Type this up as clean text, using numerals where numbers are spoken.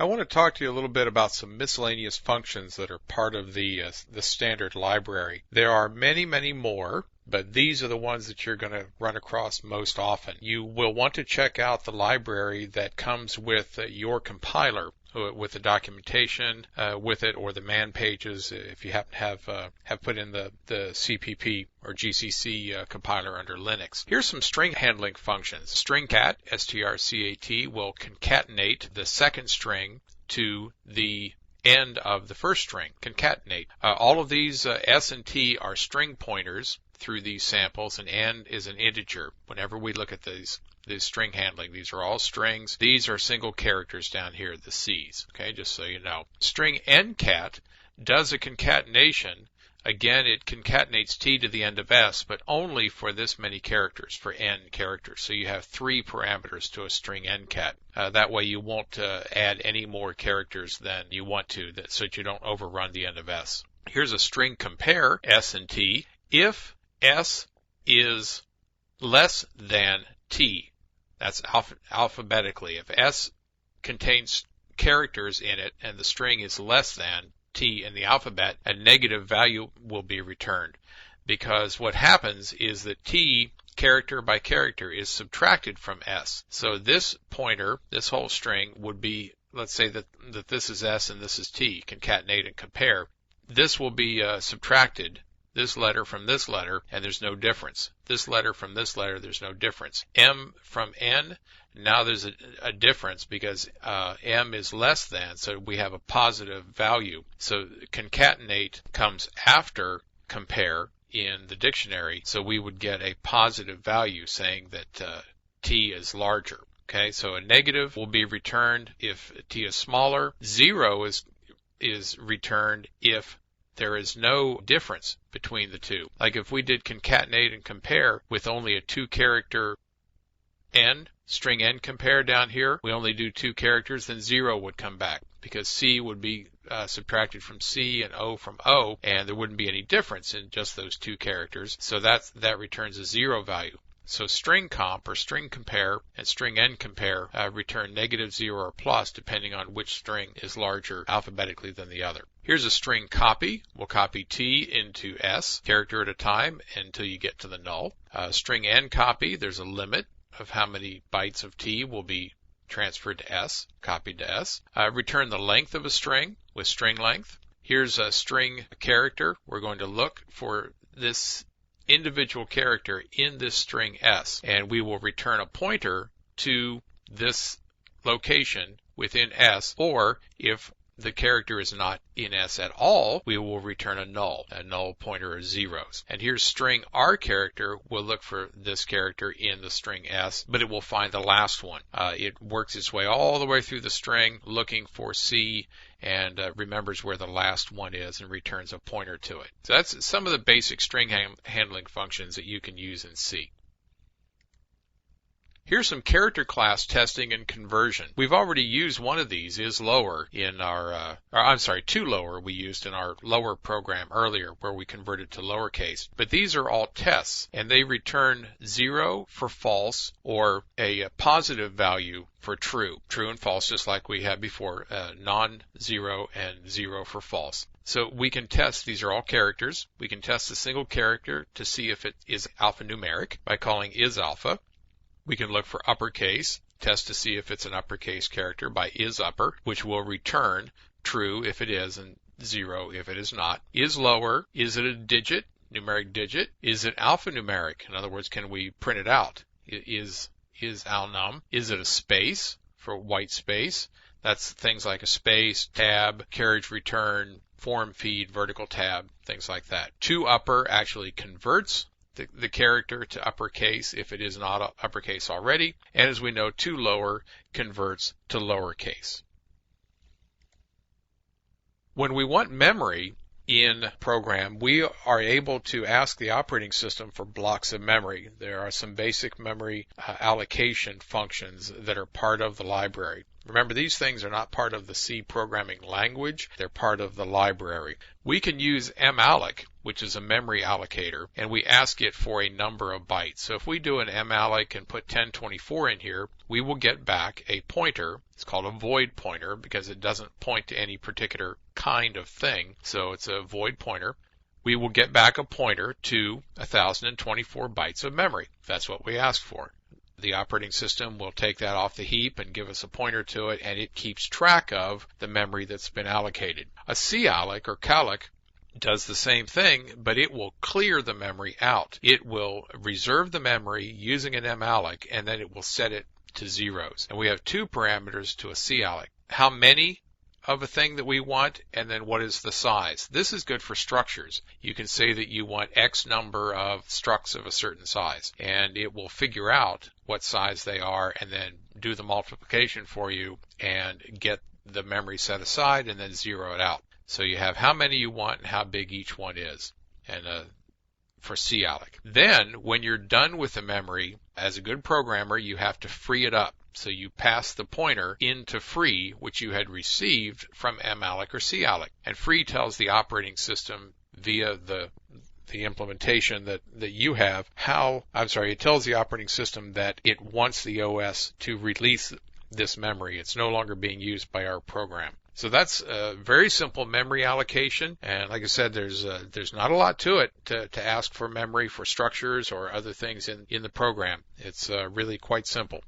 I want to talk to you a little bit about some miscellaneous functions that are part of the standard library. There are many, many more, but these are the ones that you're going to run across most often. You will want to check out the library that comes with your compiler, with the documentation with it, or the man pages if you happen to have put in the CPP or GCC compiler under Linux. Here's some string handling functions. Stringcat, strcat, will concatenate the second string to the end of the first string. Concatenate. All of these S and T are string pointers through these samples, and N is an integer. Whenever we look at these string handling, these are all strings. These are single characters down here, the C's. Okay, just so you know. String ncat does a concatenation. Again, it concatenates T to the end of S, but only for this many characters, for N characters. So you have 3 parameters to a string ncat. That way you won't add any more characters than you want to, so that you don't overrun the end of S. Here's a string compare, S and T. If S is less than T, that's alphabetically. If S contains characters in it and the string is less than T in the alphabet, a negative value will be returned, because what happens is that T, character by character, is subtracted from S. So this pointer, this whole string, would be, let's say that this is S and this is T, concatenate and compare. This will be subtracted, this letter from this letter, and there's no difference. This letter from this letter, there's no difference. M from N, now there's a difference because M is less than, so we have a positive value. So concatenate comes after compare in the dictionary, so we would get a positive value saying that T is larger. Okay, so a negative will be returned if T is smaller. 0 is returned if there is no difference between the two. Like if we did concatenate and compare with only a 2-character N, string N compare down here, we only do 2 characters, then 0 would come back, because C would be subtracted from C and O from O, and there wouldn't be any difference in just those 2 characters. So that returns a 0 value. So string comp or string compare and string N compare return negative, 0, or plus, depending on which string is larger alphabetically than the other. Here's a string copy. We'll copy T into S, character at a time, until you get to the null. String N copy, there's a limit of how many bytes of T will be transferred to S, copied to S. Return the length of a string with string length. Here's a string character. We're going to look for this individual character in this string S, and we will return a pointer to this location within S, or if the character is not in S at all, we will return a null pointer of zeros. And here's string R character. We'll look for this character in the string S, but it will find the last one. It works its way all the way through the string looking for C, and remembers where the last one is and returns a pointer to it. So that's some of the basic string handling functions that you can use in C. Here's some character class testing and conversion. We've already used one of these, isLower, in our, toLower we used in our lower program earlier, where we converted to lowercase. But these are all tests, and they return 0 for false, or a positive value for true. True and false, just like we had before, non-0 and 0 for false. So we can test, these are all characters. We can test a single character to see if it is alphanumeric by calling isAlpha. We can look for uppercase, test to see if it's an uppercase character by isUpper, which will return true if it is and 0 if it is not. isLower, is it a digit, numeric digit? Is it alphanumeric? In other words, can we print it out? Is alnum? Is it a space for white space? That's things like a space, tab, carriage return, form feed, vertical tab, things like that. toUpper actually converts the character to uppercase if it is not uppercase already. And as we know, toLower converts to lowercase. When we want memory in a program, we are able to ask the operating system for blocks of memory. There are some basic memory allocation functions that are part of the library. Remember, these things are not part of the C programming language. They're part of the library. We can use malloc, which is a memory allocator, and we ask it for a number of bytes. So if we do an malloc and put 1024 in here, we will get back a pointer. It's called a void pointer because it doesn't point to any particular kind of thing. So it's a void pointer. We will get back a pointer to 1024 bytes of memory. That's what we asked for. The operating system will take that off the heap and give us a pointer to it, and it keeps track of the memory that's been allocated. A calloc or calloc does the same thing, but it will clear the memory out. It will reserve the memory using an malloc, and then it will set it to zeros. And we have two parameters to a calloc. How many of a thing that we want, and then what is the size. This is good for structures. You can say that you want X number of structs of a certain size, and it will figure out what size they are and then do the multiplication for you and get the memory set aside and then zero it out. So you have how many you want and how big each one is, and for calloc. Then, when you're done with the memory, as a good programmer, you have to free it up. So you pass the pointer into free, which you had received from malloc or calloc. And free tells the operating system via the implementation that you have it tells the operating system that it wants the OS to release this memory. It's no longer being used by our program. So that's a very simple memory allocation, and like I said, there's not a lot to it to ask for memory for structures or other things in the program. It's really quite simple.